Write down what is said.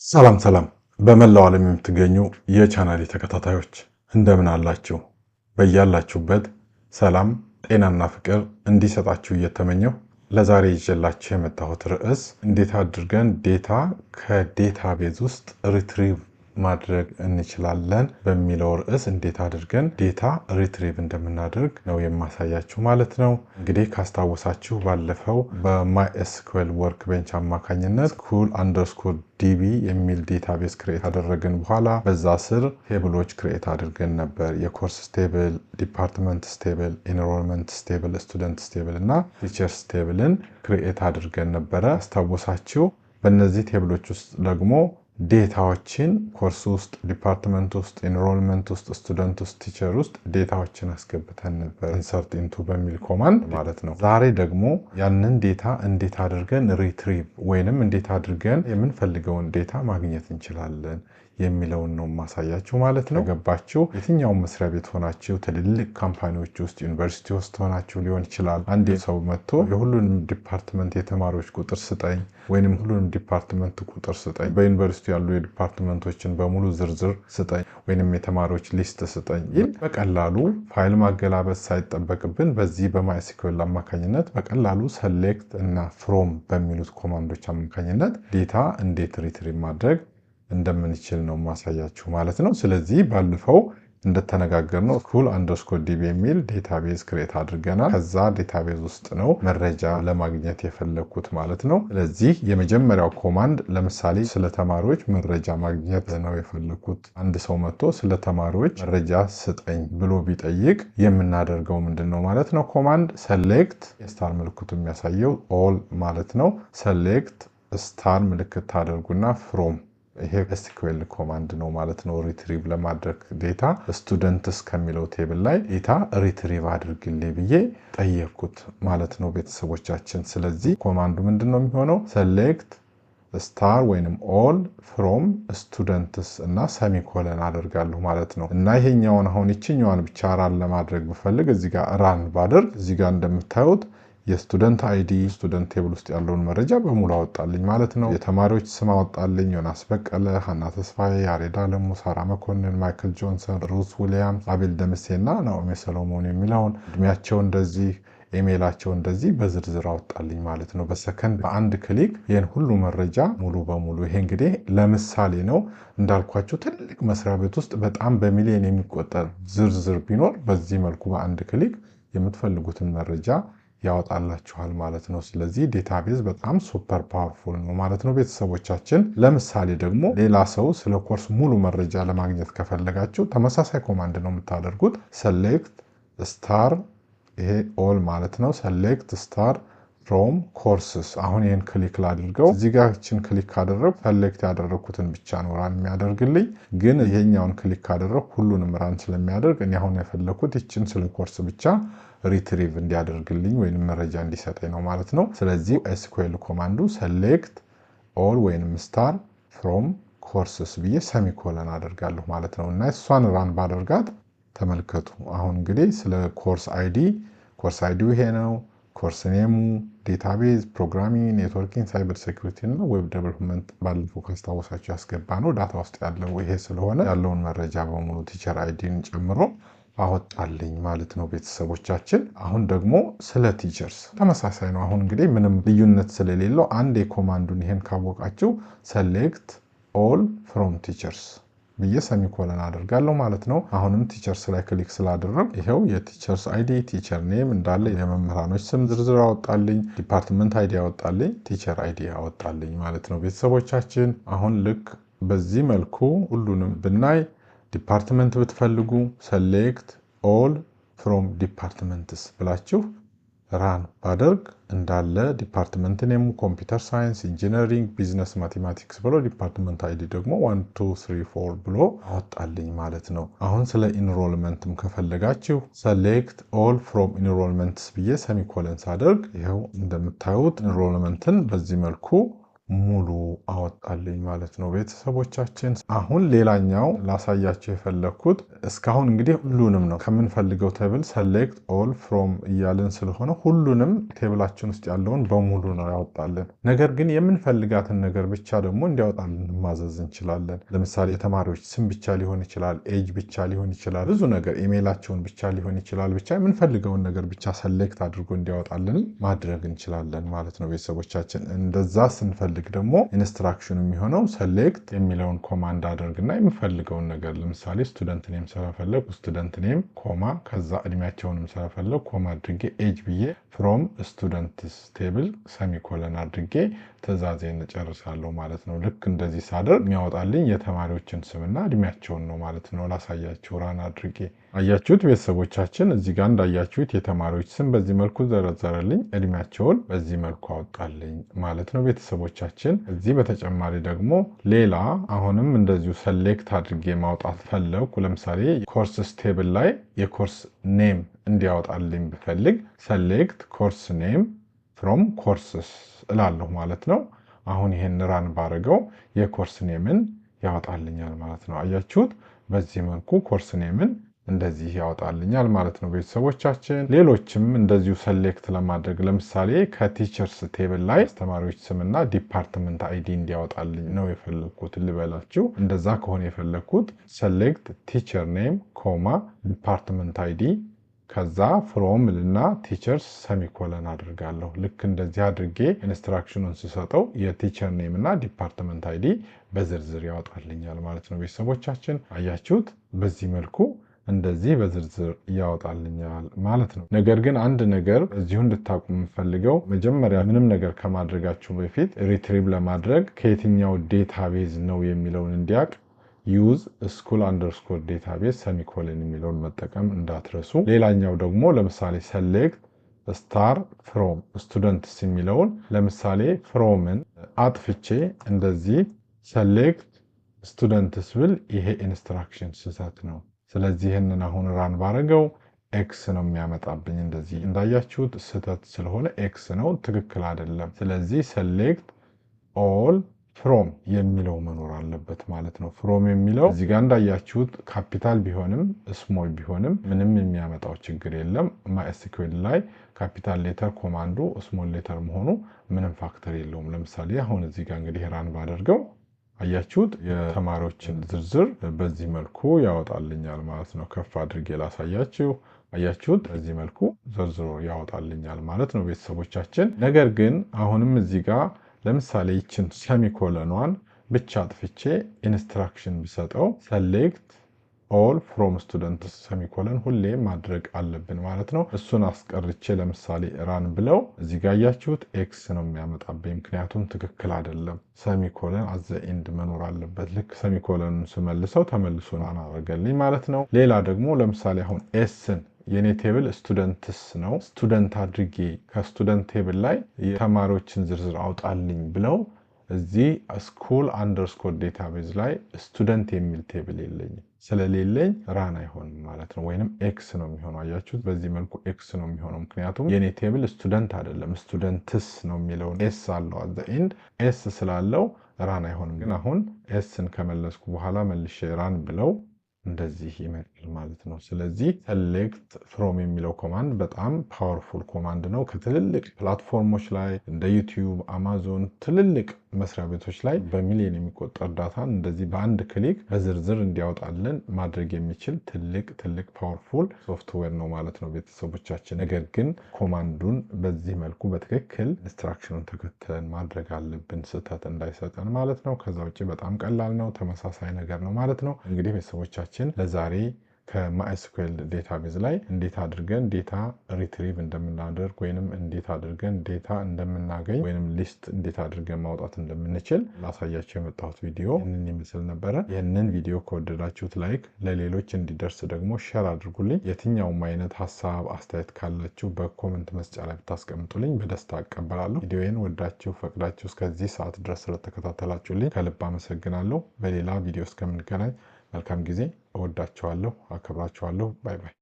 ሰላም ሰላም በመላው ዓለም የምትገኙ የቻናሌ ተከታታዮች እንደምን አላችሁ? በያላችሁበት ሰላም ጤናና ፍቅር እንዲሰጣችሁ እየተመኘው ለዛሬ ይዤላችሁ የመጣሁት ርዕስ እንዴት አድርገን ዴታ ከዴታቤዝ ውስጥ ሪትሪቭ ማድረግ እንችላለን በሚለው ርዕስ እንዴት አድርገን ዴታ ሪትሪቭ እንደምናደርግ ነው የማሳያችሁ ማለት ነው። እንግዲህ ካስታወሳችሁ ባለፈው በማይኤስኩዌል ወርክቤንች አማካኝነት cool_db የሚል ዴታቤዝ ክሬት አደረግን በኋላ በዛ ስር ቴብሎች ክሬት አድርገን ነበር። የኮርስ ስቴብል፣ ዲፓርትመንት ስቴብል፣ ኢንሮልመንት ስቴብል፣ ስቱደንት ስቴብል እና ቲቸርስ ስቴብልን ክሬት አድርገን ነበረ። አስታወሳችሁ። በእነዚህ ቴብሎች ውስጥ ደግሞ ዴታዎችን ኮርስ ውስጥ፣ ዲፓርትመንት ውስጥ፣ ኢንሮልመንት ውስጥ፣ ስቱደንት ውስጥ፣ ቲቸር ውስጥ ዴታዎችን አስገብተን ነበር ኢንሰርት ኢንቱ በሚል ኮማንድ ማለት ነው። ዛሬ ደግሞ ያንን ዴታ እንዴት አድርገን ሪትሪቭ ወይንም እንዴት አድርገን የምንፈልገውን ዴታ ማግኘት እንችላለን የሚለውን ነው ማሳያችሁ ማለት ነው። ገባችሁ? የትኛውም መስሪያ ቤት ሆናችሁ ትልልቅ ካምፓኒዎች ውስጥ ዩኒቨርሲቲ ውስጥ ሆናችሁ ሊሆን ይችላል። አንድ ሰው መጥቶ የሁሉንም ዲፓርትመንት የተማሪዎች ቁጥር ስጠኝ ወይንም ሁሉንም ዲፓርትመንት ቁጥር ስጠኝ፣ በዩኒቨርሲቲ ያሉ የዲፓርትመንቶችን በሙሉ ዝርዝር ስጠኝ ወይንም የተማሪዎች ሊስት ስጠኝ ይል በቀላሉ ፋይል ማገላበጥ ሳይጠበቅብን በዚህ በማይኤስኩዌል አማካኝነት በቀላሉ ሰሌክት እና ፍሮም በሚሉት ኮማንዶች አማካኝነት ዴታ እንዴት ሪትሪቭ ማድረግ እንደምንችል ነው ማሳያችሁ ማለት ነው። ስለዚህ ባለፈው እንደተነጋገርነው cool_db የሚል ዴታቤዝ ክሬት አድርገናል። ከዛ ዴታቤዝ ውስጥ ነው መረጃ ለማግኘት የፈለኩት ማለት ነው። ስለዚህ የመጀመሪያው ኮማንድ ለምሳሌ ስለ ተማሪዎች መረጃ ማግኘት ነው የፈለኩት። አንድ ሰው መጥቶ ስለ ተማሪዎች መረጃ ስጠኝ ብሎ ቢጠይቅ የምናደርገው ምንድነው ማለት ነው? ኮማንድ ሰሌክት ስታር ምልክቱ የሚያሳየው ኦል ማለት ነው። ሰሌክት ስታር ምልክት ታደርጉና ፍሮም ይሄ ኤስኩዌል ኮማንድ ነው ማለት ነው። ሪትሪቭ ለማድረግ ዴታ ስቱደንትስ ከሚለው ቴብል ላይ ዴታ ሪትሪቭ አድርግልኝ ብዬ ጠየቅኩት ማለት ነው ቤተሰቦቻችን። ስለዚህ ኮማንዱ ምንድነው የሚሆነው? ሰሌክት ስታር ወይንም ኦል ፍሮም ስቱደንትስ እና ሰሚኮለን አደርጋለሁ ማለት ነው። እና ይሄኛውን አሁን ይችኛዋን ብቻ ራን ለማድረግ ብፈልግ እዚህ ጋር ራን ባደርግ እዚህ ጋር እንደምታዩት የስቱደንት አይዲ ስቱደንት ቴብል ውስጥ ያለውን መረጃ በሙሉ አወጣልኝ ማለት ነው። የተማሪዎች ስም አወጣልኝ። ዮናስ በቀለ፣ ሀና ተስፋዬ፣ ያሬድ አለሙ፣ ሳራ መኮንን፣ ማይክል ጆንሰን፣ ሩስ ዊሊያምስ፣ አቤል ደምሴና ናኦሚ ሰሎሞን የሚለውን እድሜያቸው እንደዚህ ኢሜይላቸው እንደዚህ በዝርዝር አወጣልኝ ማለት ነው። በሰከንድ በአንድ ክሊክ ይህን ሁሉ መረጃ ሙሉ በሙሉ ይሄ እንግዲህ ለምሳሌ ነው እንዳልኳቸው ትልቅ መስሪያ ቤት ውስጥ በጣም በሚሊዮን የሚቆጠር ዝርዝር ቢኖር በዚህ መልኩ በአንድ ክሊክ የምትፈልጉትን መረጃ ያወጣላችኋል ማለት ነው። ስለዚህ ዴታቤዝ በጣም ሱፐር ፓወርፉል ነው ማለት ነው ቤተሰቦቻችን። ለምሳሌ ደግሞ ሌላ ሰው ስለ ኮርስ ሙሉ መረጃ ለማግኘት ከፈለጋችሁ ተመሳሳይ ኮማንድ ነው የምታደርጉት። ሰሌክት ስታር ይሄ ኦል ማለት ነው። ሰሌክት ስታር ፍሮም ኮርስስ። አሁን ይህን ክሊክ ላድርገው። እዚህ ጋር እችን ክሊክ ካደረግኩ ሰሌክት ያደረግኩትን ብቻ ነው ራን የሚያደርግልኝ። ግን ይሄኛውን ክሊክ ካደረግኩ ሁሉንም ራን ስለሚያደርግ እኔ አሁን የፈለኩት ይችን ስለ ኮርስ ብቻ ሪትሪቭ እንዲያደርግልኝ ወይንም መረጃ እንዲሰጠኝ ነው ማለት ነው። ስለዚህ ኤስኩዌል ኮማንዱ ሰሌክት ኦል ወይንም ስታር ፍሮም ኮርስስ ብዬ ሰሚኮለን አደርጋለሁ ማለት ነው። እና እሷን ራን ባደርጋት ተመልከቱ። አሁን እንግዲህ ስለ ኮርስ አይዲው ይሄ ነው። ኮርስ ኔሙ፣ ዴታቤዝ፣ ፕሮግራሚንግ፣ ኔትወርኪንግ፣ ሳይበር ሴኩሪቲ እና ዌብ ዴቨሎፕመንት ባለፈው ካስታወሳችሁ ያስገባ ነው። ዳታ ውስጥ ያለው ይሄ ስለሆነ ያለውን መረጃ በሙሉ ቲቸር አይዲን ጨምሮ አወጣልኝ ማለት ነው ቤተሰቦቻችን። አሁን ደግሞ ስለ ቲቸርስ ተመሳሳይ ነው። አሁን እንግዲህ ምንም ልዩነት ስለሌለው አንድ የኮማንዱን ይሄን ካወቃችሁ ሰሌክት ኦል ፍሮም ቲቸርስ ብዬ ሰሚኮለን አደርጋለሁ ማለት ነው። አሁንም ቲቸርስ ላይ ክሊክ ስላደረግ ይሄው የቲቸርስ አይዲ፣ ቲቸር ኔም እንዳለ የመምህራኖች ስም ዝርዝር አወጣልኝ፣ ዲፓርትመንት አይዲ አወጣልኝ፣ ቲቸር አይዲ አወጣልኝ ማለት ነው ቤተሰቦቻችን። አሁን ልክ በዚህ መልኩ ሁሉንም ብናይ ዲፓርትመንት ብትፈልጉ ሰሌክት ኦል ፍሮም ዲፓርትመንትስ ብላችሁ ራን ባደርግ እንዳለ ዲፓርትመንት ኔሙ ኮምፒውተር ሳይንስ፣ ኢንጂነሪንግ፣ ቢዝነስ፣ ማቴማቲክስ ብሎ ዲፓርትመንት አይዲ ደግሞ 1 2 3 4 ብሎ አወጣልኝ ማለት ነው። አሁን ስለ ኢንሮልመንትም ከፈለጋችሁ ሰሌክት ኦል ፍሮም ኢንሮልመንትስ ብዬ ሰሚኮለን ሳደርግ ይኸው እንደምታዩት ኢንሮልመንትን በዚህ መልኩ ሙሉ አወጣልኝ ማለት ነው ቤተሰቦቻችን። አሁን ሌላኛው ላሳያቸው የፈለግኩት እስካሁን እንግዲህ ሁሉንም ነው ከምንፈልገው ቴብል ሰሌክት ኦል ፍሮም እያልን ስለሆነ ሁሉንም ቴብላችን ውስጥ ያለውን በሙሉ ነው ያወጣልን። ነገር ግን የምንፈልጋትን ነገር ብቻ ደግሞ እንዲያወጣልን ማዘዝ እንችላለን። ለምሳሌ የተማሪዎች ስም ብቻ ሊሆን ይችላል፣ ኤጅ ብቻ ሊሆን ይችላል፣ ብዙ ነገር ኢሜይላቸውን ብቻ ሊሆን ይችላል። ብቻ የምንፈልገውን ነገር ብቻ ሰሌክት አድርጎ እንዲያወጣልን ማድረግ እንችላለን ማለት ነው ቤተሰቦቻችን። እንደዛ ስንፈልግ ደግሞ ኢንስትራክሽን የሚሆነው ሰሌክት የሚለውን ኮማንድ አድርግና የምፈልገውን ነገር ለምሳሌ ስቱደንት ኔም ስለፈለግ ስቱደንት ኔም ኮማ ከዛ እድሜያቸውንም ስለፈለግ ኮማ አድርጌ ኤጅ ብዬ ፍሮም ስቱደንትስ ቴብል ሰሚኮለን አድርጌ ትእዛዜን እጨርሳለሁ ማለት ነው። ልክ እንደዚህ ሳደርግ የሚያወጣልኝ የተማሪዎችን ስምና እድሜያቸውን ነው ማለት ነው። ላሳያችሁ ራን አድርጌ። አያችሁት ቤተሰቦቻችን፣ እዚህ ጋር እንዳያችሁት የተማሪዎች ስም በዚህ መልኩ ዘረዘረልኝ፣ እድሜያቸውን በዚህ መልኩ አወጣልኝ ማለት ነው ቤተሰቦቻችን። እዚህ በተጨማሪ ደግሞ ሌላ አሁንም እንደዚሁ ሰሌክት አድርጌ ማውጣት ፈለኩ። ለምሳሌ ኮርስስ ቴብል ላይ የኮርስ ኔም እንዲያወጣልኝ ብፈልግ ሰሌክት ኮርስ ኔም ፍሮም ኮርስስ እላለሁ ማለት ነው። አሁን ይሄን ራን ባረገው የኮርስ ኔምን ያወጣልኛል ማለት ነው። አያችሁት? በዚህ መልኩ ኮርስ ኔምን እንደዚህ ያወጣልኛል ማለት ነው ቤተሰቦቻችን። ሌሎችም እንደዚሁ ሰሌክት ለማድረግ ለምሳሌ ከቲቸርስ ቴብል ላይ አስተማሪዎች ስምና ዲፓርትመንት አይዲ እንዲያወጣልኝ ነው የፈለግኩት ልበላችሁ። እንደዛ ከሆነ የፈለግኩት ሰሌክት ቲቸር ኔም ኮማ ዲፓርትመንት አይዲ ከዛ ፍሮም ልና ቲቸርስ ሰሚኮለን አድርጋለሁ። ልክ እንደዚህ አድርጌ ኢንስትራክሽኑን ስሰጠው የቲቸር ኔም እና ዲፓርትመንት አይዲ በዝርዝር ያወጣልኛል ማለት ነው ቤተሰቦቻችን። አያችሁት? በዚህ መልኩ እንደዚህ በዝርዝር ያወጣልኛል ማለት ነው። ነገር ግን አንድ ነገር እዚሁ እንድታውቁ የምፈልገው መጀመሪያ ምንም ነገር ከማድረጋችሁ በፊት ሪትሪቭ ለማድረግ ከየትኛው ዴታቤዝ ነው የሚለውን እንዲያውቅ ዩዝ ስኩል አንደርስኮር ዴታቤዝ ሰሚኮለን የሚለውን መጠቀም እንዳትረሱ። ሌላኛው ደግሞ ለምሳሌ ሰሌክት ስታር ፍሮም ስቱደንትስ የሚለውን ለምሳሌ ፍሮምን አጥፍቼ እንደዚህ ሰሌክት ስቱደንትስ ብል ይሄ ኢንስትራክሽን ስህተት ነው። ስለዚህ ይህንን አሁን ራን ባረገው ኤክስ ነው የሚያመጣብኝ። እንደዚህ እንዳያችሁት ስህተት ስለሆነ ኤክስ ነው፣ ትክክል አይደለም። ስለዚህ ሰሌክት ኦል ፍሮም የሚለው መኖር አለበት ማለት ነው። ፍሮም የሚለው እዚህ ጋር እንዳያችሁት ካፒታል ቢሆንም ስሞል ቢሆንም ምንም የሚያመጣው ችግር የለም። ማይኤስኪዩኤል ላይ ካፒታል ሌተር ኮማንዱ ስሞል ሌተር መሆኑ ምንም ፋክተር የለውም። ለምሳሌ አሁን እዚህ ጋር እንግዲህ ራን ባደርገው አያችሁት የተማሪዎችን ዝርዝር በዚህ መልኩ ያወጣልኛል ማለት ነው። ከፍ አድርጌ ላሳያችሁ። አያችሁት? በዚህ መልኩ ዝርዝሩ ያወጣልኛል ማለት ነው ቤተሰቦቻችን። ነገር ግን አሁንም እዚህ ጋር ለምሳሌ ይችን ሰሚኮለኗን ብቻ አጥፍቼ ኢንስትራክሽን ቢሰጠው ሰሌክት ኦል ፍሮም ስቱደንትስ ሰሚኮለን ሁሌ ማድረግ አለብን ማለት ነው። እሱን አስቀርቼ ለምሳሌ ራን ብለው እዚህ ጋር ያያችሁት ኤክስ ነው የሚያመጣብኝ፣ ምክንያቱም ትክክል አይደለም። ሰሚኮለን አዘ ኤንድ መኖር አለበት። ልክ ሰሚኮለኑን ስመልሰው ተመልሶ አናረገልኝ ማለት ነው። ሌላ ደግሞ ለምሳሌ አሁን ኤስን የኔ ቴብል ስቱደንትስ ነው። ስቱደንት አድርጌ ከስቱደንት ቴብል ላይ የተማሪዎችን ዝርዝር አውጣልኝ ብለው እዚህ ስኩል አንደርስኮር ዴታቤዝ ላይ ስቱደንት የሚል ቴብል የለኝም። ስለሌለኝ ራን አይሆንም ማለት ነው። ወይንም ኤክስ ነው የሚሆነው። አያችሁት? በዚህ መልኩ ኤክስ ነው የሚሆነው፣ ምክንያቱም የኔ ቴብል ስቱደንት አይደለም ስቱደንትስ ነው የሚለውን ኤስ አለው አት ዘ ኤንድ። ኤስ ስላለው ራን አይሆንም። ግን አሁን ኤስን ከመለስኩ በኋላ መልሼ ራን ብለው እንደዚህ ይመጣል ማለት ነው። ስለዚህ ሰሌክት ፍሮም የሚለው ኮማንድ በጣም ፓወርፉል ኮማንድ ነው። ከትልልቅ ፕላትፎርሞች ላይ እንደ ዩቲዩብ፣ አማዞን ትልልቅ መስሪያ ቤቶች ላይ በሚሊዮን የሚቆጠር ዳታን እንደዚህ በአንድ ክሊክ በዝርዝር እንዲያወጣልን ማድረግ የሚችል ትልቅ ፓወርፉል ሶፍትዌር ነው ማለት ነው ቤተሰቦቻችን። ነገር ግን ኮማንዱን በዚህ መልኩ በትክክል ኢንስትራክሽኑን ተከትለን ማድረግ አለብን፣ ስህተት እንዳይሰጠን ማለት ነው። ከዛ ውጭ በጣም ቀላል ነው፣ ተመሳሳይ ነገር ነው ማለት ነው። እንግዲህ ቤተሰቦቻችን ለዛሬ ከማይስኩኤል ዴታቤዝ ላይ እንዴት አድርገን ዴታ ሪትሪቭ እንደምናደርግ ወይንም እንዴት አድርገን ዴታ እንደምናገኝ ወይንም ሊስት እንዴት አድርገን ማውጣት እንደምንችል ላሳያቸው የመጣሁት ቪዲዮ ይህንን ይመስል ነበረ። ይህንን ቪዲዮ ከወደዳችሁት ላይክ፣ ለሌሎች እንዲደርስ ደግሞ ሼር አድርጉልኝ። የትኛውም አይነት ሀሳብ አስተያየት ካላችሁ በኮመንት መስጫ ላይ ብታስቀምጡልኝ በደስታ አቀበላለሁ። ቪዲዮዬን ወዳችሁ ፈቅዳችሁ እስከዚህ ሰዓት ድረስ ስለተከታተላችሁልኝ ከልብ አመሰግናለሁ። በሌላ ቪዲዮ እስከምንገናኝ መልካም ጊዜ። እወዳችኋለሁ፣ አከብራችኋለሁ። ባይ ባይ።